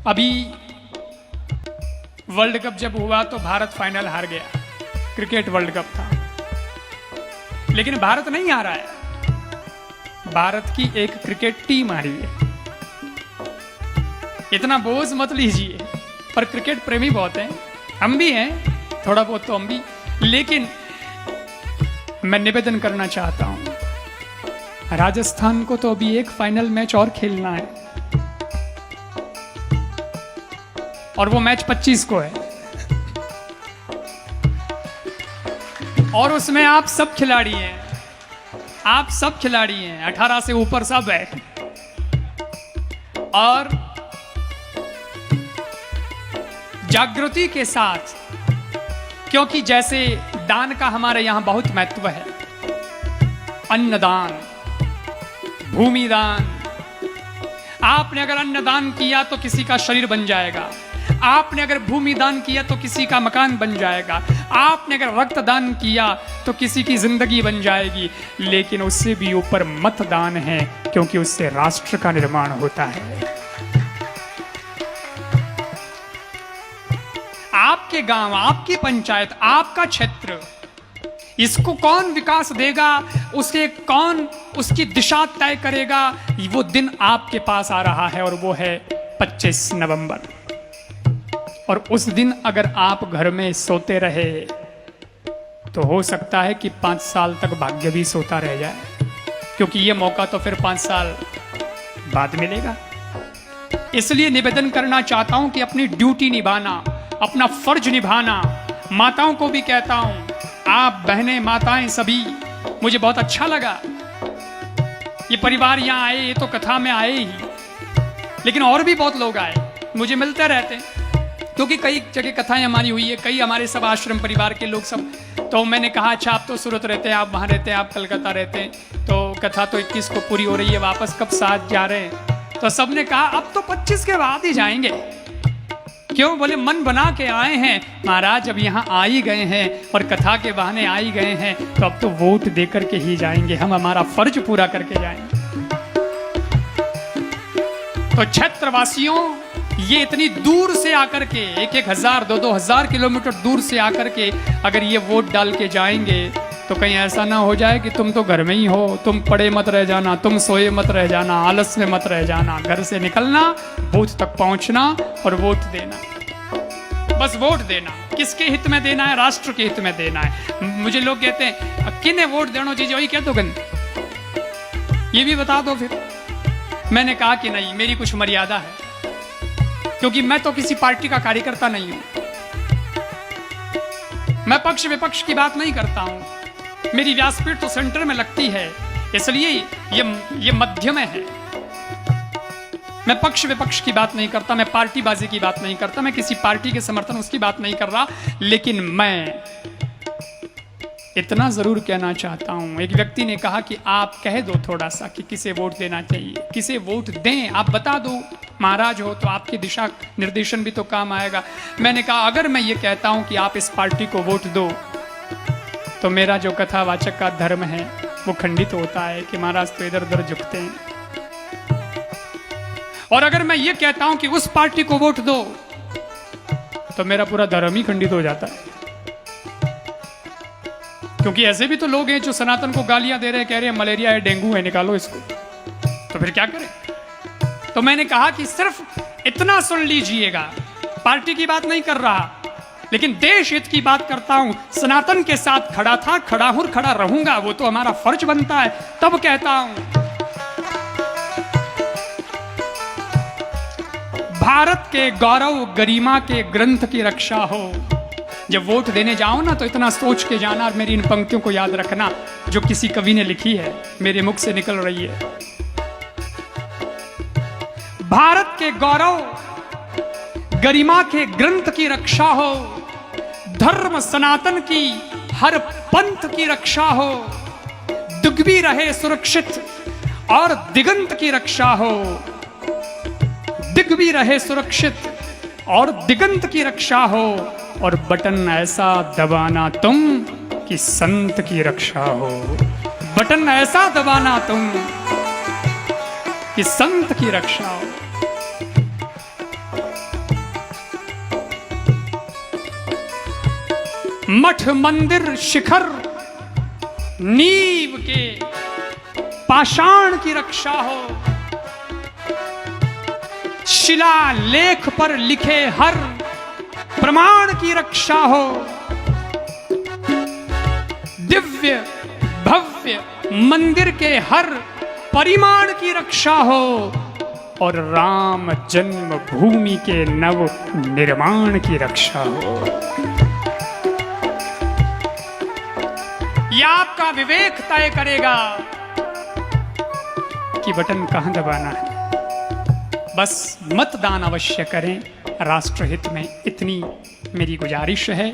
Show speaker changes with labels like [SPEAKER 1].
[SPEAKER 1] अभी world cup जब हुआ तो भारत फाइनल हार गया। क्रिकेट वर्ल्ड कप था, लेकिन भारत नहीं हारा है। भारत की एक क्रिकेट टीम हारी है। इतना बोझ मत लीजिए, पर क्रिकेट प्रेमी बहुत हैं, हम भी हैं, थोड़ा बहुत तो हम भी। लेकिन मैं निवेदन करना चाहता हूं, राजस्थान को तो अभी एक फाइनल मैच और खेलना है, और वो मैच 25 को है, और उसमें आप सब खिलाड़ी हैं, आप सब खिलाड़ी हैं, 18 से ऊपर सब है। और जागृति के साथ, क्योंकि जैसे दान का हमारे यहां बहुत महत्व है, अन्नदान, भूमि दान। आपने अगर अन्नदान किया तो किसी का शरीर बन जाएगा, आपने अगर भूमि दान किया तो किसी का मकान बन जाएगा, आपने अगर रक्त दान किया तो किसी की जिंदगी बन जाएगी। लेकिन उससे भी ऊपर मतदान है, क्योंकि उससे राष्ट्र का निर्माण होता है। आपके गांव, आपकी पंचायत, आपका क्षेत्र, इसको कौन विकास देगा, उसे कौन उसकी दिशा तय करेगा, वो दिन आपके पास आ रहा है, और वो है 25 नवंबर। और उस दिन अगर आप घर में सोते रहे तो हो सकता है कि 5 साल तक भाग्य भी सोता रह जाए, क्योंकि ये मौका तो फिर 5 साल बाद मिलेगा। इसलिए निवेदन करना चाहता हूं कि अपनी ड्यूटी निभाना, अपना फर्ज निभाना। माताओं को भी कहता हूं, आप बहनें, माताएं सभी, मुझे बहुत अच्छा लगा ये परिवार यहां आए, ये तो कथा में आए ही, लेकिन और भी बहुत लोग आए, मुझे मिलते रहते हैं, क्योंकि कई जगह कथाएं हमारी हुई है, कई हमारे सब आश्रम परिवार के लोग सब। तो मैंने कहा, अच्छा आप तो सूरत रहते हैं, आप वहां रहते हैं, आप कलकत्ता रहते हैं, तो कथा तो 21 को पूरी हो रही है, वापस कब साथ जा रहे हैं? तो सबने कहा अब तो 25 के बाद ही जाएंगे। क्यों? बोले मन बना के आए हैं महाराज, अब यहाँ आ ही गए हैं और कथा के बहाने आ ही गए हैं, तो अब तो वोट दे करके ही जाएंगे, हम हमारा फर्ज पूरा करके जाएंगे। तो क्षेत्रवासियों, ये इतनी दूर से आकर के, 1,000 2,000 किलोमीटर दूर से आकर के अगर ये वोट डाल के जाएंगे, तो कहीं ऐसा ना हो जाए कि तुम तो घर में ही हो, तुम पड़े मत रह जाना, तुम सोए मत रह जाना, आलस में मत रह जाना। घर से निकलना, बूथ तक पहुंचना और वोट देना। बस वोट देना। किसके हित में देना है? राष्ट्र के हित में देना है। मुझे लोग कहते हैं किन्हें वोट देना चाहिए, वही कह दो गन, ये भी बता दो। फिर मैंने कहा कि नहीं, मेरी कुछ मर्यादा है, क्योंकि मैं तो किसी पार्टी का कार्यकर्ता नहीं हूं, मैं पक्ष विपक्ष की बात नहीं करता हूं, मेरी व्यासपीठ तो सेंटर में लगती है, इसलिए ये मध्य में है। मैं पक्ष विपक्ष की बात नहीं करता, मैं पार्टीबाजी की बात नहीं करता, मैं किसी पार्टी के समर्थन उसकी बात नहीं कर रहा। लेकिन मैं इतना जरूर कहना चाहता हूं, एक व्यक्ति ने कहा कि आप कह दो थोड़ा सा कि किसे वोट देना चाहिए, किसे वोट दें, आप बता दो, महाराज हो तो आपकी दिशा निर्देशन भी तो काम आएगा। मैंने कहा अगर मैं ये कहता हूं कि आप इस पार्टी को वोट दो, तो मेरा जो कथावाचक का धर्म है वो खंडित होता है कि महाराज तो इधर उधर झुकते हैं। और अगर मैं ये कहता हूं कि उस पार्टी को वोट दो, तो मेरा पूरा धर्म ही खंडित हो जाता है। क्योंकि ऐसे भी तो लोग हैं जो सनातन को गालियां दे रहे हैं, कह रहे हैं मलेरिया है, डेंगू है, निकालो इसको, तो फिर क्या करें? तो मैंने कहा कि सिर्फ इतना सुन लीजिएगा, पार्टी की बात नहीं कर रहा, लेकिन देश हित की बात करता हूं। सनातन के साथ खड़ा था, खड़ा हूं, खड़ा रहूंगा, वो तो हमारा फर्ज बनता है। तब कहता हूं, भारत के गौरव गरिमा के ग्रंथ की रक्षा हो। जब वोट देने जाओ ना, तो इतना सोच के जाना, और मेरी इन पंक्तियों को याद रखना जो किसी कवि ने लिखी है, मेरे मुख से निकल रही है। भारत के गौरव गरिमा के ग्रंथ की रक्षा हो, धर्म सनातन की हर पंथ की रक्षा हो, दुख भी रहे सुरक्षित और दिगंत की रक्षा हो, दिग भी रहे सुरक्षित और दिगंत की रक्षा हो, और बटन ऐसा दबाना तुम कि संत की रक्षा हो। बटन ऐसा दबाना तुम कि संत की रक्षा हो। मठ मंदिर शिखर नींव के पाषाण की रक्षा हो, शिला लेख पर लिखे हर प्रमाण की रक्षा हो, दिव्य भव्य मंदिर के हर परिमाण की रक्षा हो और राम जन्म भूमि के नव निर्माण की रक्षा हो। यह आपका विवेक तय करेगा कि बटन कहां दबाना है। बस मतदान अवश्य करें राष्ट्रहित में, इतनी मेरी गुजारिश है।